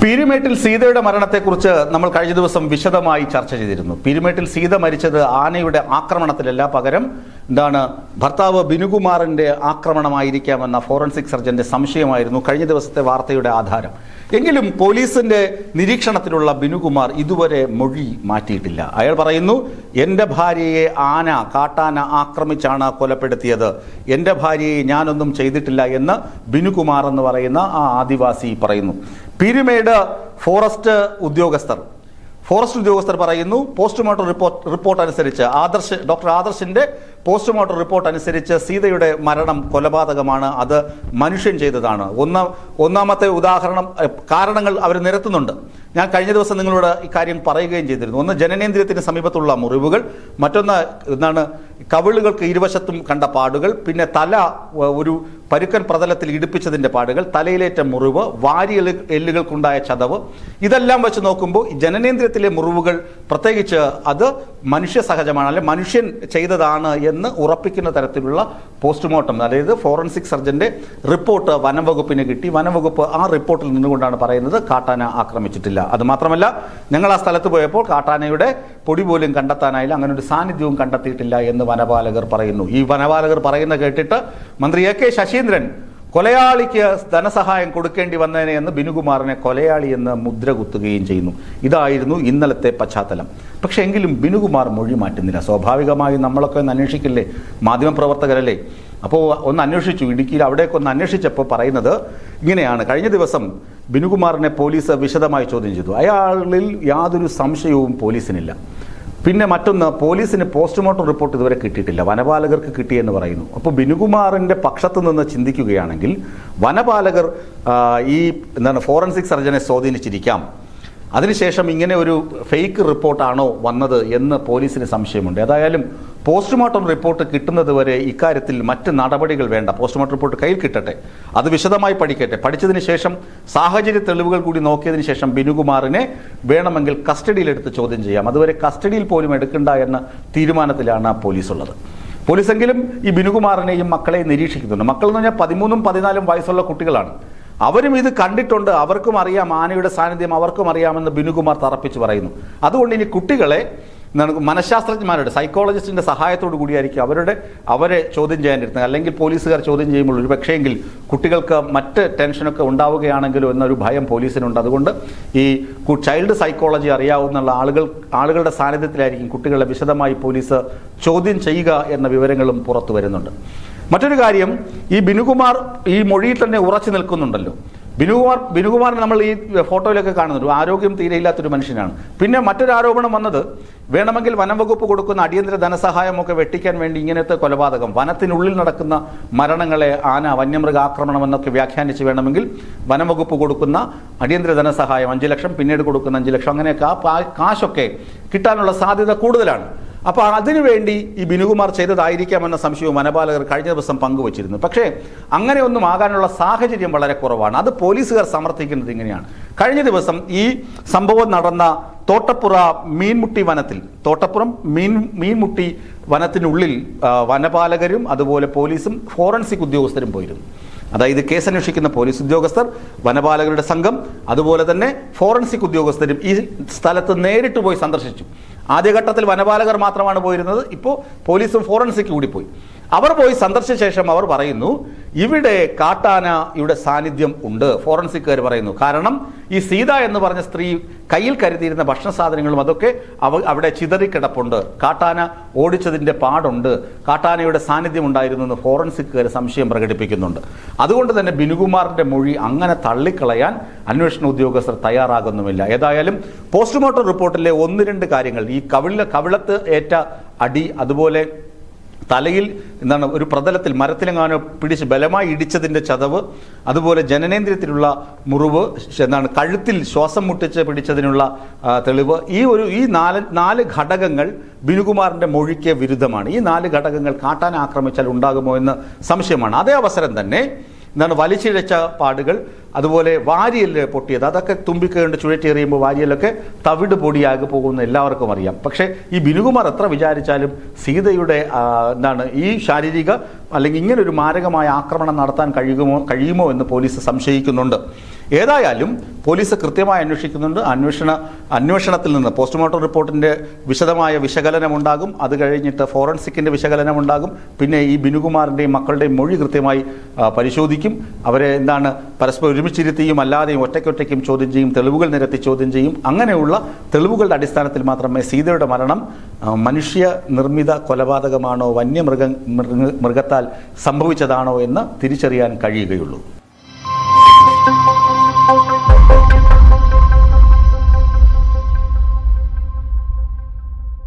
പീരുമേട്ടിൽ സീതയുടെ മരണത്തെക്കുറിച്ച് നമ്മൾ കഴിഞ്ഞ ദിവസം വിശദമായി ചർച്ച ചെയ്തിരുന്നു. പീരുമേട്ടിൽ സീത മരിച്ചത് ആനയുടെ ആക്രമണത്തിലല്ല, പകരം ഭർത്താവ് ബിനുകുമാറിന്റെ ആക്രമണമായിരിക്കാമെന്ന ഫോറൻസിക് സർജന്റെ സംശയമായിരുന്നു കഴിഞ്ഞ ദിവസത്തെ വാർത്തയുടെ ആധാരം. എങ്കിലും പോലീസിന്റെ നിരീക്ഷണത്തിലുള്ള ബിനുകുമാർ ഇതുവരെ മൊഴി മാറ്റിയിട്ടില്ല. അയാൾ പറയുന്നു, എൻ്റെ ഭാര്യയെ കാട്ടാന ആക്രമിച്ചാണ് കൊലപ്പെടുത്തിയത്, എൻ്റെ ഭാര്യയെ ഞാനൊന്നും ചെയ്തിട്ടില്ല എന്ന് ബിനുകുമാർ എന്ന് പറയുന്ന ആ ആദിവാസി പറയുന്നു. പീരുമേട് ഫോറസ്റ്റ് ഉദ്യോഗസ്ഥർ പറയുന്നു, പോസ്റ്റ്മോർട്ടം റിപ്പോർട്ട് അനുസരിച്ച് ഡോക്ടർ ആദർശിന്റെ പോസ്റ്റ്മോർട്ടം റിപ്പോർട്ട് അനുസരിച്ച് സീതയുടെ മരണം കൊലപാതകമാണ്, അത് മനുഷ്യൻ ചെയ്തതാണ്. ഒന്നാമത്തെ കാരണങ്ങൾ അവർ നിരത്തുന്നുണ്ട്. ഞാൻ കഴിഞ്ഞ ദിവസം നിങ്ങളോട് ഇക്കാര്യം പറയുകയും ചെയ്തിരുന്നു. ഒന്ന്, ജനനേന്ദ്രിയത്തിന് സമീപത്തുള്ള മുറിവുകൾ, മറ്റൊന്ന് കവിളുകൾക്ക് ഇരുവശത്തും കണ്ട പാടുകൾ, പിന്നെ തല ഒരു പരുക്കൻ പ്രതലത്തിൽ ഇടിപ്പിച്ചതിന്റെ പാടുകൾ, തലയിലേറ്റ മുറിവ്, എല്ലുകൾക്കുണ്ടായ ചതവ്, ഇതെല്ലാം വെച്ച് നോക്കുമ്പോൾ ജനനേന്ദ്രിയത്തിലെ മുറിവുകൾ പ്രത്യേകിച്ച് അത് മനുഷ്യ സഹജമാണ്, അല്ലെ മനുഷ്യൻ ചെയ്തതാണ് എന്ന് ഉറപ്പിക്കുന്ന തരത്തിലുള്ള പോസ്റ്റ്മോർട്ടം, അതായത് ഫോറൻസിക് സർജന്റെ റിപ്പോർട്ട് വനംവകുപ്പിന് കിട്ടി. വനംവകുപ്പ് ആ റിപ്പോർട്ടിൽ നിന്നുകൊണ്ടാണ് പറയുന്നത് കാട്ടാന ആക്രമിച്ചിട്ടില്ല. അതുമാത്രമല്ല, ഞങ്ങൾ ആ സ്ഥലത്ത് പോയപ്പോൾ കാട്ടാനയുടെ പൊടി പോലും കണ്ടെത്താനായില്ല, അങ്ങനെ ഒരു സാന്നിധ്യവും കണ്ടെത്തിയിട്ടില്ല എന്ന് വനപാലകർ പറയുന്നു. ഈ വനപാലകർ പറയുന്ന കേട്ടിട്ട് മന്ത്രി AK ശശീന്ദ്രൻ കൊലയാളിക്ക് ധനസഹായം കൊടുക്കേണ്ടി വന്നതിനെ എന്ന് ബിനുകുമാറിനെ കൊലയാളി എന്ന് മുദ്ര കുത്തുകയും ചെയ്യുന്നു. ഇതായിരുന്നു ഇന്നലത്തെ പശ്ചാത്തലം. പക്ഷെ എങ്കിലും ബിനുകുമാർ മൊഴി മാറ്റുന്നില്ല. സ്വാഭാവികമായും നമ്മളൊക്കെ ഒന്ന് അന്വേഷിക്കില്ലേ, മാധ്യമപ്രവർത്തകരല്ലേ? അപ്പോൾ ഒന്ന് അന്വേഷിച്ചു, ഇടുക്കിയിൽ അവിടേക്ക് ഒന്ന് അന്വേഷിച്ചപ്പോൾ പറയുന്നത് ഇങ്ങനെയാണ്. കഴിഞ്ഞ ദിവസം ബിനുകുമാറിനെ പോലീസ് വിശദമായി ചോദ്യം ചെയ്തു. അയാളിൽ യാതൊരു സംശയവും പോലീസിനില്ല. പിന്നെ മറ്റൊന്ന്, പോലീസിന് പോസ്റ്റ്മോർട്ടം റിപ്പോർട്ട് ഇതുവരെ കിട്ടിയിട്ടില്ല, വനപാലകർക്ക് കിട്ടിയെന്ന് പറയുന്നു. അപ്പോൾ ബിനുകുമാറിന്റെ പക്ഷത്ത് നിന്ന് ചിന്തിക്കുകയാണെങ്കിൽ വനപാലകർ ഫോറൻസിക് സർജനെ സ്വാധീനിച്ചിരിക്കാം. അതിനുശേഷം ഇങ്ങനെ ഒരു ഫേക്ക് റിപ്പോർട്ടാണോ വന്നത് എന്ന് പോലീസിന് സംശയമുണ്ട്. ഏതായാലും പോസ്റ്റ്മോർട്ടം റിപ്പോർട്ട് കിട്ടുന്നത് വരെ ഇക്കാര്യത്തിൽ മറ്റ് നടപടികൾ വേണ്ട. പോസ്റ്റ്മോർട്ടം റിപ്പോർട്ട് കയ്യിൽ കിട്ടട്ടെ, അത് വിശദമായി പഠിക്കട്ടെ. പഠിച്ചതിന് ശേഷം സാഹചര്യ തെളിവുകൾ കൂടി നോക്കിയതിന് ശേഷം ബിനുകുമാറിനെ വേണമെങ്കിൽ കസ്റ്റഡിയിലെടുത്ത് ചോദ്യം ചെയ്യാം. അതുവരെ കസ്റ്റഡിയിൽ പോലും എടുക്കണ്ട എന്ന തീരുമാനത്തിലാണ് പോലീസ് ഉള്ളത്. പോലീസെങ്കിലും ഈ ബിനുകുമാറിനെയും മക്കളെയും നിരീക്ഷിക്കുന്നുണ്ട്. മക്കൾ എന്ന് പറഞ്ഞാൽ 13ഉം 14ഉം വയസ്സുള്ള കുട്ടികളാണ്. അവരും ഇത് കണ്ടിട്ടുണ്ട്, അവർക്കും അറിയാം, ആനയുടെ സാന്നിധ്യം അവർക്കും അറിയാമെന്ന് ബിനുകുമാർ തറപ്പിച്ച് പറയുന്നു. അതുകൊണ്ട് ഇനി കുട്ടികളെ മനഃശാസ്ത്രജ്ഞന്മാരുടെ, സൈക്കോളജിസ്റ്റിന്റെ സഹായത്തോടു കൂടിയായിരിക്കും അവരെ ചോദ്യം ചെയ്യാനിരുന്നത്. അല്ലെങ്കിൽ പോലീസുകാർ ചോദ്യം ചെയ്യുമ്പോൾ ഒരു പക്ഷേങ്കിൽ കുട്ടികൾക്ക് മറ്റ് ടെൻഷനൊക്കെ ഉണ്ടാവുകയാണെങ്കിലോ എന്നൊരു ഭയം പോലീസിനുണ്ട്. അതുകൊണ്ട് ഈ ചൈൽഡ് സൈക്കോളജി അറിയാവുന്ന ആളുകളുടെ സാന്നിധ്യത്തിലായിരിക്കും കുട്ടികളെ വിശദമായി പോലീസ് ചോദ്യം ചെയ്യുക എന്ന വിവരങ്ങളും പുറത്തു വരുന്നുണ്ട്. മറ്റൊരു കാര്യം, ഈ ബിനുകുമാർ ഈ മൊഴിയിൽ തന്നെ ഉറച്ചു നിൽക്കുന്നുണ്ടല്ലോ. ബിനുകുമാറിനെ നമ്മൾ ഈ ഫോട്ടോയിലൊക്കെ കാണുന്നുണ്ട്, ആരോഗ്യം തീരെയില്ലാത്തൊരു മനുഷ്യനാണ്. പിന്നെ മറ്റൊരു ആരോപണം വന്നത്, വേണമെങ്കിൽ വനം വകുപ്പ് കൊടുക്കുന്ന അടിയന്തര ധനസഹായമൊക്കെ വെട്ടിക്കാൻ വേണ്ടി ഇങ്ങനത്തെ കൊലപാതകം, വനത്തിനുള്ളിൽ നടക്കുന്ന മരണങ്ങളെ വന്യമൃഗ ആക്രമണം എന്നൊക്കെ വ്യാഖ്യാനിച്ച് വേണമെങ്കിൽ വനം വകുപ്പ് കൊടുക്കുന്ന അടിയന്തര ധനസഹായം 5 ലക്ഷം, പിന്നീട് കൊടുക്കുന്ന 5 ലക്ഷം, അങ്ങനെയൊക്കെ ആ കാശൊക്കെ കിട്ടാനുള്ള സാധ്യത കൂടുതലാണ്. അപ്പോൾ അതിനുവേണ്ടി ഈ ബിനുകുമാർ ചെയ്തതായിരിക്കാമെന്ന സംശയവും വനപാലകർ കഴിഞ്ഞ ദിവസം പങ്കുവച്ചിരുന്നു. പക്ഷേ അങ്ങനെയൊന്നും ആകാനുള്ള സാഹചര്യം വളരെ കുറവാണ്. അത് പോലീസുകാർ സമർത്ഥിക്കുന്നത് ഇങ്ങനെയാണ്. കഴിഞ്ഞ ദിവസം ഈ സംഭവം നടന്ന തോട്ടപ്പുറം മീൻമുട്ടി വനത്തിനുള്ളിൽ വനപാലകരും അതുപോലെ പോലീസും ഫോറൻസിക് ഉദ്യോഗസ്ഥരും പോയിരുന്നു. അതായത് കേസന്വേഷിക്കുന്ന പോലീസ് ഉദ്യോഗസ്ഥർ, വനപാലകരുടെ സംഘം, അതുപോലെ തന്നെ ഫോറൻസിക് ഉദ്യോഗസ്ഥരും ഈ സ്ഥലത്ത് നേരിട്ട് പോയി സന്ദർശിച്ചു. ആദ്യഘട്ടത്തിൽ വനപാലകർ മാത്രമാണ് പോയിരുന്നത്, ഇപ്പോൾ പോലീസും ഫോറൻസിക് കൂടി പോയി. അവർ പോയി സന്ദർശിച്ച ശേഷം അവർ പറയുന്നു, ഇവിടെ കാട്ടാനയുടെ സാന്നിധ്യം ഉണ്ട്. ഫോറൻസിക്കുകാർ പറയുന്നു, കാരണം ഈ സീത എന്ന് പറഞ്ഞ സ്ത്രീ കയ്യിൽ കരുതിയിരുന്ന ഭക്ഷണ സാധനങ്ങളും അതൊക്കെ അവിടെ ചിതറിക്കിടപ്പുണ്ട്, കാട്ടാന ഓടിച്ചതിന്റെ പാടുണ്ട്, കാട്ടാനയുടെ സാന്നിധ്യം ഉണ്ടായിരുന്നു എന്ന് ഫോറൻസിക്കുകാർ സംശയം പ്രകടിപ്പിക്കുന്നുണ്ട്. അതുകൊണ്ട് തന്നെ ബിനുകുമാറിന്റെ മൊഴി അങ്ങനെ തള്ളിക്കളയാൻ അന്വേഷണ ഉദ്യോഗസ്ഥർ തയ്യാറാകുന്നുമില്ല. ഏതായാലും പോസ്റ്റ്മോർട്ടം റിപ്പോർട്ടിലെ 1-2 കാര്യങ്ങൾ, ഈ കവിളത്ത് ഏറ്റ അടി, അതുപോലെ തലയിൽ ഒരു പ്രതലത്തിൽ മരത്തിലെങ്ങാനോ പിടിച്ച് ബലമായി ഇടിച്ചതിൻ്റെ ചതവ്, അതുപോലെ ജനനേന്ദ്രിയത്തിലുള്ള മുറിവ്, കഴുത്തിൽ ശ്വാസം മുട്ടിച്ച് പിടിച്ചതിനുള്ള തെളിവ്, ഈ 4 ഘടകങ്ങൾ ബിനുകുമാറിന്റെ മൊഴിക്ക് വിരുദ്ധമാണ്. ഈ 4 ഘടകങ്ങൾ കാട്ടാന ആക്രമിച്ചാൽ ഉണ്ടാകുമോ എന്ന് സംശയമാണ്. അതേ അവസരം തന്നെ വലിച്ചിഴച്ച പാടുകൾ, അതുപോലെ വാരിയല് പൊട്ടിയത്, അതൊക്കെ തുമ്പിക്കൊണ്ട് ചുഴറ്റെറിയുമ്പോൾ വാരിയലൊക്കെ തവിട് പൊടിയാകെ പോകുമെന്ന് എല്ലാവർക്കും അറിയാം. പക്ഷേ ഈ ബിനുകുമാർ എത്ര വിചാരിച്ചാലും സീതയുടെ ഈ ശാരീരിക അല്ലെങ്കിൽ ഇങ്ങനൊരു മാരകമായ ആക്രമണം നടത്താൻ കഴിയുമോ എന്ന് പോലീസ് സംശയിക്കുന്നുണ്ട്. ഏതായാലും പോലീസ് കൃത്യമായി അന്വേഷിക്കുന്നുണ്ട്. അന്വേഷണത്തിൽ നിന്ന് പോസ്റ്റ്മോർട്ടം റിപ്പോർട്ടിൻ്റെ വിശദമായ വിശകലനം ഉണ്ടാകും. അത് കഴിഞ്ഞിട്ട് ഫോറൻസിക്കിൻ്റെ വിശകലനം ഉണ്ടാകും. പിന്നെ ഈ ബിനുകുമാറിൻ്റെയും മക്കളുടെയും മൊഴി കൃത്യമായി പരിശോധിക്കും. അവരെ എന്താണ് പരസ്പരം ഒരുമിച്ചിരുത്തിയും അല്ലാതെയും ഒറ്റയ്ക്കൊറ്റയ്ക്കും ചോദ്യം ചെയ്യും, തെളിവുകൾ നിരത്തി ചോദ്യം ചെയ്യും. അങ്ങനെയുള്ള തെളിവുകളുടെ അടിസ്ഥാനത്തിൽ മാത്രമേ സീതയുടെ മരണം മനുഷ്യ നിർമ്മിത കൊലപാതകമാണോ മൃഗത്താൽ സംഭവിച്ചതാണോ എന്ന് തിരിച്ചറിയാൻ കഴിയുകയുള്ളൂ.